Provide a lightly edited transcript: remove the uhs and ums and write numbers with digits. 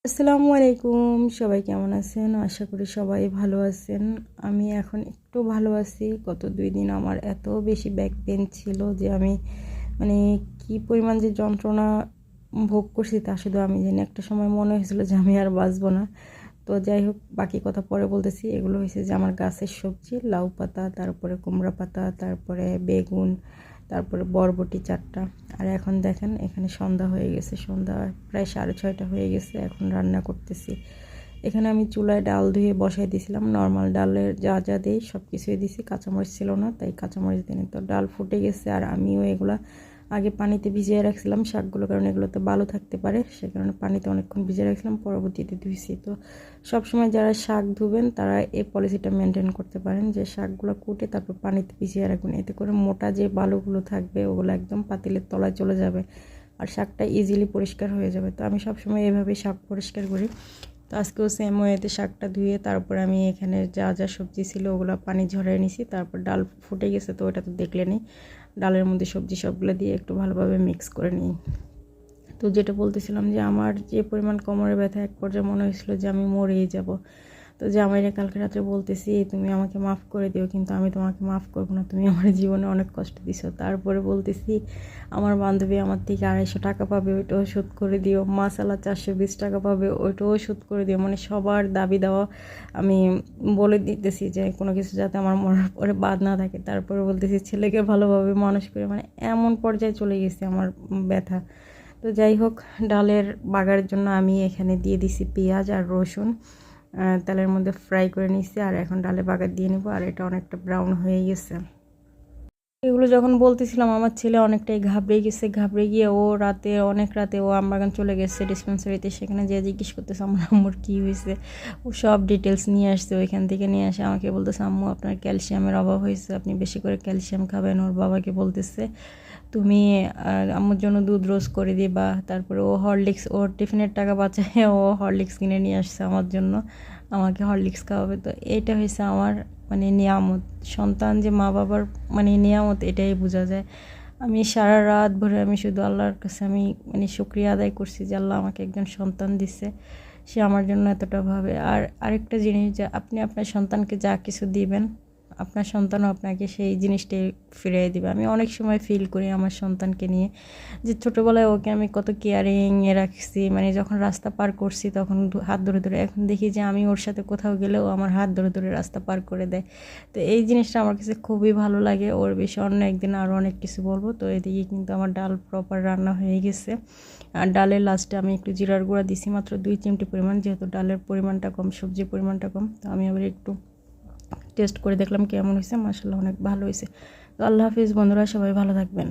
আসসালামু আলাইকুম, সবাই কেমন আছেন? আশা করি সবাই ভালো আছেন। আমি এখন একটু ভালো আছি। গত 2 দিন আমার এত বেশি ব্যাক পেইন ছিল যে আমি মানে কি পরিমাণ যে যন্ত্রণা ভোগ করছি তা শুধু আমি জানি। একটা সময় মনে হয়েছিল যে আমি আর বাঁচবো না। তো যাই হোক, বাকি কথা পরে বলতেছি। এগুলো হয়েছে যে আমার গাছের সবজি, লাউ পাতা, তারপরে কুমড়া পাতা, তারপরে বেগুন, তারপরে বরবটি 4টা। আর এখন দেখেন এখানে সন্ধ্যা হয়ে গেছে, সন্ধ্যা প্রায় 6:30 হয়ে গেছে। এখন রান্না করতেছি। এখানে আমি চুলায় ডাল ধুয়ে বসাই দিয়েছিলাম। নর্মাল ডালের যা যা দিই সব কিছুই দিছি, কাঁচামরিচ ছিল না তাই কাঁচামরিচ দিইনি। তো ডাল ফুটে গেছে আর আমিও এগুলা আগে পানিতে ভিজিয়ে রাখছিলাম শাকগুলো, কারণ এগুলোতে বালু থাকতে পারে, সে কারণে পানিতে অনেকক্ষণ ভিজিয়ে রাখছিলাম, পরবর্তীতে ধুইছি। তো সবসময় যারা শাক ধুবেন তারা এই পলিসিটা মেনটেন করতে পারেন যে শাকগুলো কুটে তারপর পানিতে ভিজিয়ে রাখবেন। এতে করে মোটা যে বালুগুলো থাকবে ওগুলো একদম পাতিলের তলায় চলে যাবে আর শাকটা ইজিলি পরিষ্কার হয়ে যাবে। তো আমি সবসময় এভাবেই শাক পরিষ্কার করি। তো আজকেও সেম ওয়েতে শাকটা ধুয়ে তারপর আমি এখানে যা যা সবজি ছিল ওগুলো পানি ঝরিয়ে নিছি। তারপর ডাল ফুটে গেছে, তো ওটা তো দেখলেনই। ডালের মধ্যে সবজি সবগুলো দিয়ে একটু ভালোভাবে মিক্স করে নিই। তো যেটা বলতেছিলাম যে আমার যে পরিমাণ কোমরে ব্যথা, এক পর্যায়ে মনে হয়েছিল যে আমি মরেই যাব। তো জামাইরা কালকে রাত্রে বলতেছি, তুমি আমাকে মাফ করে দিও, কিন্তু আমি তোমাকে মাফ করবো না, তুমি আমার জীবনে অনেক কষ্ট দিছো। তারপরে বলতেছি, আমার বান্ধবী আমার থেকে 250 টাকা পাবে, ওইটাও শোধ করে দিও। মাসালা 420 টাকা পাবে, ওইটাও শোধ করে দিও। মানে সবার দাবি দেওয়া আমি বলে দিতেছি যে কোনো কিছু যাতে আমার মরার পরে বাদ না থাকে। তারপরে বলতেছি ছেলেকে ভালোভাবে মানুষ করে, মানে এমন পর্যায়ে চলে গেছে আমার ব্যথা। তো যাই হোক, ডালের বাগারের জন্য আমি এখানে দিয়ে দিছি পেঁয়াজ আর রসুন, তেলের মধ্যে ফ্রাই করে নিচ্ছি। আর এখন ডালে বাগার দিয়ে নিব। আর এটা অনেকটা ব্রাউন হয়ে গেছে। এগুলো যখন বলতেছিলাম আমার ছেলে অনেকটাই ঘাবড়ে গেছে। ঘাবড়ে গিয়ে ও অনেক রাতে ও আমবাগান চলে গেছে ডিসপেন্সারিতে। সেখানে যে জিজ্ঞেস করতেছে আমার আম্মুর কী হয়েছে, ও সব ডিটেলস নিয়ে আসছে। ওইখান থেকে নিয়ে আসে আমাকে বলতেছে, আম্মু আপনার ক্যালসিয়ামের অভাব হয়েছে, আপনি বেশি করে ক্যালসিয়াম খাবেন। ওর বাবাকে বলতেছে তুমি আম্মুর জন্য দুধ রোজ করে দিবা। তারপরে ও হরলিক্স, ওর টিফিনের টাকা বাঁচায় ও হরলিক্স কিনে নিয়ে আসছে আমার জন্য, আমাকে হরলিক্স খাওয়াবে। তো এটা হয়েছে আমার মানে নিয়ামত। সন্তান যে মা বাবার মানে নিয়ামত, এটাই বোঝা যায়। আমি সারা রাত ভরে আমি শুধু আল্লাহর কাছে আমি মানে শুকরিয়া আদায় করছি যে আল্লাহ আমাকে একজন সন্তান দিছে, সে আমার জন্য এতটা ভাবে। আর আরেকটা জিনিস, যে আপনি আপনার সন্তানকে যা কিছু দিবেন, আপনার সন্তানও আপনাকে সেই জিনিসটাই ফিরিয়ে দিবে। আমি অনেক সময় ফিল করি আমার সন্তানকে নিয়ে, যে ছোটোবেলায় ওকে আমি কত কেয়ারিংয়ে রাখছি। মানে যখন রাস্তা পার করছি তখন হাত ধরে ধরে, এখন দেখি যে আমি ওর সাথে কোথাও গেলেও আমার হাত ধরে ধরে রাস্তা পার করে দেয়। তো এই জিনিসটা আমার কাছে খুবই ভালো লাগে। ওর বিষয়ে অন্য একদিন আরও অনেক কিছু বলবো। তো এদিকে কিন্তু আমার ডাল প্রপার রান্না হয়ে গেছে। আর ডালের লাস্টে আমি একটু জিরার গুঁড়া দিছি, মাত্র 2 চিমটি পরিমাণ, যেহেতু ডালের পরিমাণটা কম, সবজির পরিমাণটা কম। তো আমি আবার একটু টেস্ট করে দেখলাম কেমন হয়েছে। মাশাআল্লাহ অনেক ভালো হয়েছে। তো আল্লাহ হাফিজ বন্ধুরা, সবাই ভালো থাকবেন।